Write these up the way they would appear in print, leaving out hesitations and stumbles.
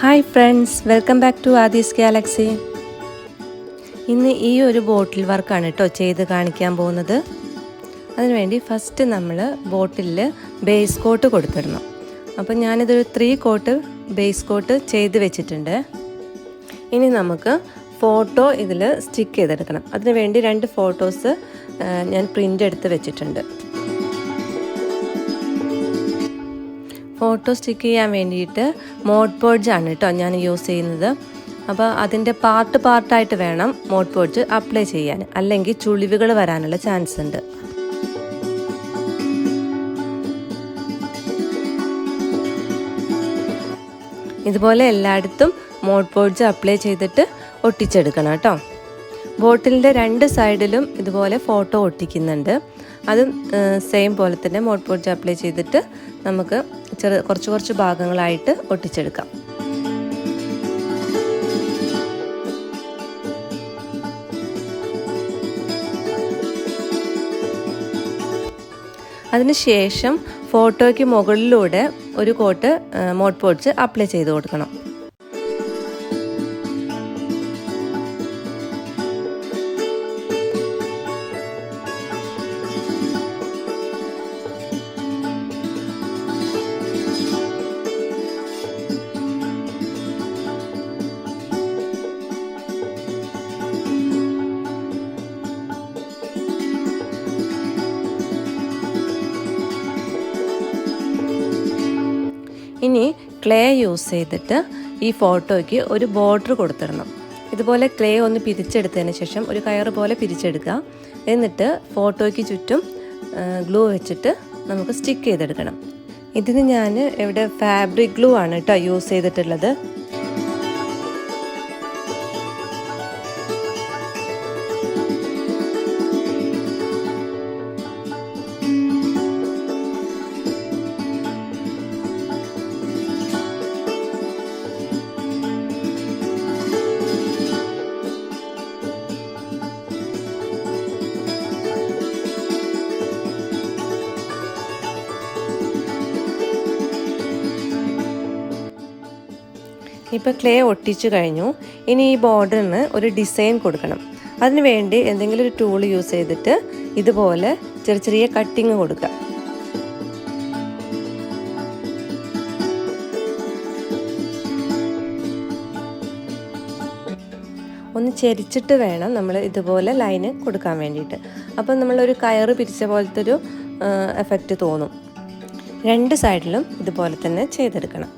Hi friends, welcome back to Aadi's galaxy. ഇന്ന് ഈ ഒരു ബോട്ടിൽ വർക്കാണ് കേട്ടോ ചെയ്ത് കാണിക്കാൻ പോകുന്നത്. അതിനുവേണ്ടി ഫസ്റ്റ് നമ്മൾ ബോട്ടിലിൽ ബേസ് കോട്ട് കൊടുത്തിടണം. അപ്പോൾ ഞാനിതൊരു 3 കോട്ട് ബേസ് കോട്ട് ചെയ്ത് വെച്ചിട്ടുണ്ട്. ഇനി നമുക്ക് ഫോട്ടോ ഇതിൽ സ്റ്റിക്ക് ചെയ്തെടുക്കണം. അതിനുവേണ്ടി 2 ഫോട്ടോസ് ഞാൻ പ്രിൻ്റ് എടുത്ത് വെച്ചിട്ടുണ്ട്. ഫോട്ടോ സ്റ്റിക്ക് ചെയ്യാൻ വേണ്ടിയിട്ട് മോഡ് പോഡ്ജാണ് കേട്ടോ ഞാൻ യൂസ് ചെയ്യുന്നത്. അപ്പോൾ അതിൻ്റെ പാർട്ടായിട്ട് വേണം മോഡ് പോഡ്ജ് അപ്ലൈ ചെയ്യാൻ, അല്ലെങ്കിൽ ചുളിവുകൾ വരാനുള്ള ചാൻസ് ഉണ്ട്. ഇതുപോലെ എല്ലായിടത്തും മോഡ് പോഡ്ജ് അപ്ലൈ ചെയ്തിട്ട് ഒട്ടിച്ചെടുക്കണം കേട്ടോ. ബോട്ടിലിൻ്റെ 2 സൈഡിലും ഇതുപോലെ ഫോട്ടോ ഒട്ടിക്കുന്നുണ്ട്. അതും സെയിം പോലെ തന്നെ മോഡ് പോഡ്ജ് അപ്ലൈ ചെയ്തിട്ട് നമുക്ക് കുറച്ച് ഭാഗങ്ങളായിട്ട് ഒട്ടിച്ചെടുക്കാം. അതിനുശേഷം ഫോട്ടോയ്ക്ക് മുകളിലൂടെ ഒരു കോട്ട് മോഡ് പോഡ്ജ് അപ്ലൈ ചെയ്ത് കൊടുക്കണം. ഇനി ക്ലേ യൂസ് ചെയ്തിട്ട് ഈ ഫോട്ടോയ്ക്ക് ഒരു ബോർഡർ കൊടുത്തിടണം. ഇതുപോലെ ക്ലേ ഒന്ന് പിരിച്ചെടുത്തതിന് ശേഷം ഒരു കയറ് പോലെ പിരിച്ചെടുക്കുക. എന്നിട്ട് ഫോട്ടോയ്ക്ക് ചുറ്റും ഗ്ലൂ വെച്ചിട്ട് നമുക്ക് സ്റ്റിക്ക് ചെയ്തെടുക്കണം. ഇതിന് ഞാൻ ഇവിടെ ഫാബ്രിക് ഗ്ലൂ ആണ് കേട്ടോ യൂസ് ചെയ്തിട്ടുള്ളത്. ഇപ്പോൾ ക്ലേ ഒട്ടിച്ചു കഴിഞ്ഞു. ഇനി ഈ ബോർഡറിന് ഒരു ഡിസൈൻ കൊടുക്കണം. അതിന് വേണ്ടി എന്തെങ്കിലും ഒരു ടൂൾ യൂസ് ചെയ്തിട്ട് ഇതുപോലെ ചെറിയ കട്ടിങ് കൊടുക്കുക. ഒന്ന് ചെരിച്ചിട്ട് വേണം നമ്മൾ ഇതുപോലെ ലൈന് കൊടുക്കാൻ വേണ്ടിയിട്ട്. അപ്പം നമ്മളൊരു കയറ് പിരിച്ച പോലത്തെ ഒരു എഫക്റ്റ് തോന്നും. 2 സൈഡിലും ഇതുപോലെ തന്നെ ചെയ്തെടുക്കണം.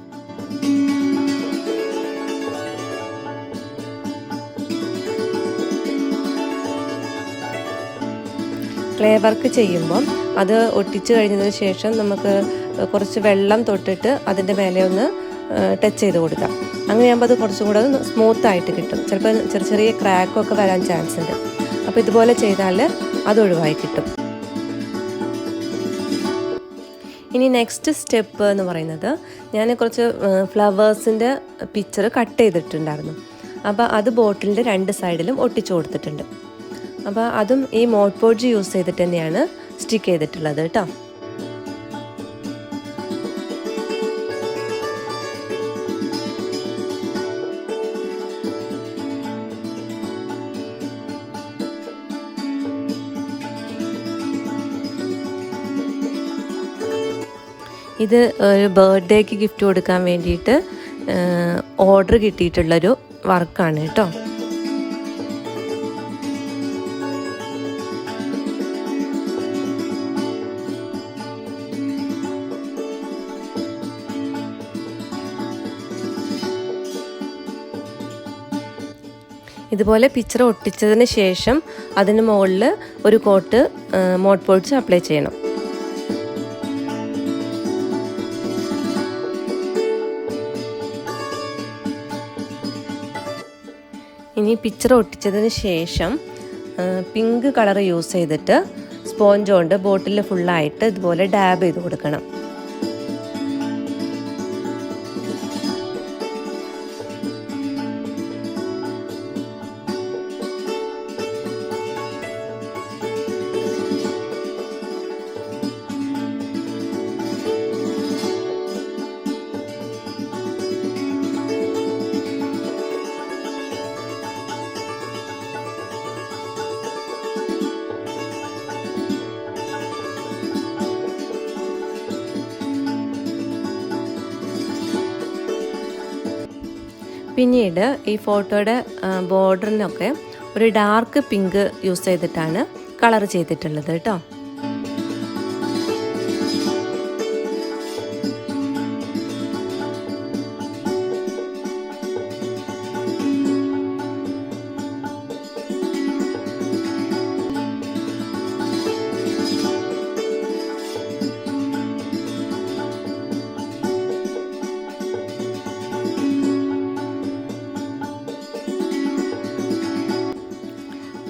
ക്ലേ വർക്ക് ചെയ്യുമ്പം അത് ഒട്ടിച്ച് കഴിഞ്ഞതിന് ശേഷം നമുക്ക് കുറച്ച് വെള്ളം തൊട്ടിട്ട് അതിൻ്റെ മേലെ ഒന്ന് ടച്ച് ചെയ്ത് കൊടുക്കാം. അങ്ങനെയാകുമ്പോൾ അത് കുറച്ചും കൂടെ സ്മൂത്തായിട്ട് കിട്ടും. ചിലപ്പോൾ ചെറിയ ക്രാക്കൊക്കെ വരാൻ ചാൻസ് ഉണ്ട്. അപ്പോൾ ഇതുപോലെ ചെയ്താൽ അത് ഒഴിവായി കിട്ടും. ഇനി നെക്സ്റ്റ് സ്റ്റെപ്പ് എന്ന് പറയുന്നത്, ഞാൻ കുറച്ച് ഫ്ലവേഴ്സിൻ്റെ പിക്ചർ കട്ട് ചെയ്തിട്ടുണ്ടായിരുന്നു. അപ്പോൾ അത് ബോട്ടിലിൻ്റെ 2 സൈഡിലും ഒട്ടിച്ചു കൊടുത്തിട്ടുണ്ട്. അപ്പോൾ അതും ഈ മോഡ് പോഡ്ജ് യൂസ് ചെയ്തിട്ട് തന്നെയാണ് സ്റ്റിക്ക് ചെയ്തിട്ടുള്ളത് കേട്ടോ. ഇത് ഒരു ബർത്ത്ഡേക്ക് ഗിഫ്റ്റ് കൊടുക്കാൻ വേണ്ടിയിട്ട് ഓർഡർ കിട്ടിയിട്ടുള്ളൊരു വർക്കാണ് കേട്ടോ. ഇതുപോലെ പിക്ചർ ഒട്ടിച്ചതിന് ശേഷം അതിന് മുകളിൽ ഒരു കോട്ട് മോഡ് പോഡ്ജ് അപ്ലൈ ചെയ്യണം. ഇനി പിക്ചർ ഒട്ടിച്ചതിന് ശേഷം പിങ്ക് കളർ യൂസ് ചെയ്തിട്ട് സ്പോഞ്ച് കൊണ്ട് ബോട്ടിൽ ഫുള്ളായിട്ട് ഇതുപോലെ ഡാബ് ചെയ്ത് കൊടുക്കണം. പിന്നീട് ഈ ഫോട്ടോയുടെ ബോർഡറിനൊക്കെ ഒരു ഡാർക്ക് പിങ്ക് യൂസ് ചെയ്തിട്ടാണ് കളർ ചെയ്തിട്ടുള്ളത് കേട്ടോ.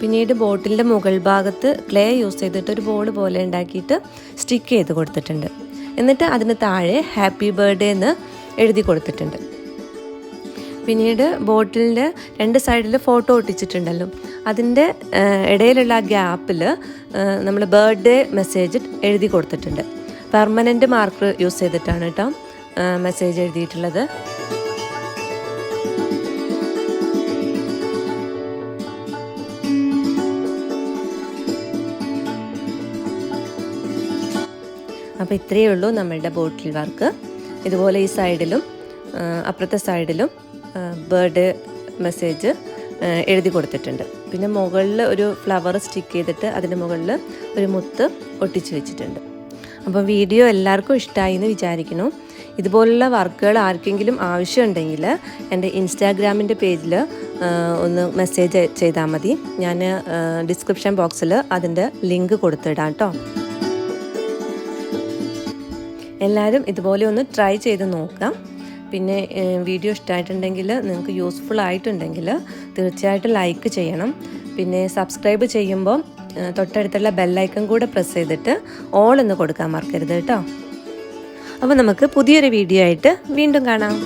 പിന്നീട് ബോട്ടിലിൻ്റെ മുകൾ ഭാഗത്ത് ക്ലേ യൂസ് ചെയ്തിട്ട് ഒരു ബോൾ പോലെ ഉണ്ടാക്കിയിട്ട് സ്റ്റിക്ക് ചെയ്ത് കൊടുത്തിട്ടുണ്ട്. എന്നിട്ട് അതിന് താഴെ ഹാപ്പി ബർത്ത്ഡേ എന്ന് എഴുതി കൊടുത്തിട്ടുണ്ട്. പിന്നീട് ബോട്ടിലിൻ്റെ 2 സൈഡിൽ ഫോട്ടോ ഒട്ടിച്ചിട്ടുണ്ടല്ലോ, അതിൻ്റെ ഇടയിലുള്ള ആ ഗ്യാപ്പിൽ നമ്മൾ ബർത്ത്ഡേ മെസ്സേജ് എഴുതി കൊടുത്തിട്ടുണ്ട്. പെർമനൻറ്റ് മാർക്കർ യൂസ് ചെയ്തിട്ടാണ് കേട്ടോ മെസ്സേജ് എഴുതിയിട്ടുള്ളത്. അപ്പോൾ ഇത്രയേ ഉള്ളൂ നമ്മളുടെ ബോട്ടിൽ വർക്ക്. ഇതുപോലെ ഈ സൈഡിലും അപ്പുറത്തെ സൈഡിലും ബർത്ത്ഡേ മെസ്സേജ് എഴുതി കൊടുത്തിട്ടുണ്ട്. പിന്നെ മുകളിൽ ഒരു ഫ്ലവർ സ്റ്റിക്ക് ചെയ്തിട്ട് അതിൻ്റെ മുകളിൽ ഒരു മുത്ത് ഒട്ടിച്ച് വെച്ചിട്ടുണ്ട്. അപ്പോൾ വീഡിയോ എല്ലാവർക്കും ഇഷ്ടമായി എന്ന് വിചാരിക്കുന്നു. ഇതുപോലുള്ള വർക്കുകൾ ആർക്കെങ്കിലും ആവശ്യമുണ്ടെങ്കിൽ എൻ്റെ ഇൻസ്റ്റാഗ്രാമിൻ്റെ പേജിൽ ഒന്ന് മെസ്സേജ് ചെയ്താൽ മതി. ഞാൻ ഡിസ്ക്രിപ്ഷൻ ബോക്സിൽ അതിൻ്റെ ലിങ്ക് കൊടുത്തിടാം കേട്ടോ. എല്ലാവരും ഇതുപോലെ ഒന്ന് ട്രൈ ചെയ്ത് നോക്കാം. പിന്നെ വീഡിയോ ഇഷ്ടമായിട്ടുണ്ടെങ്കിൽ, നിങ്ങൾക്ക് യൂസ്ഫുൾ ആയിട്ടുണ്ടെങ്കിൽ തീർച്ചയായിട്ടും ലൈക്ക് ചെയ്യണം. പിന്നെ സബ്സ്ക്രൈബ് ചെയ്യുമ്പോൾ തൊട്ടടുത്തുള്ള ബെല്ലൈക്കൺ കൂടെ പ്രസ് ചെയ്തിട്ട് ഓൾ എന്ന് കൊടുക്കാൻ മറക്കരുത് കേട്ടോ. അപ്പോൾ നമുക്ക് പുതിയൊരു വീഡിയോ ആയിട്ട് വീണ്ടും കാണാം.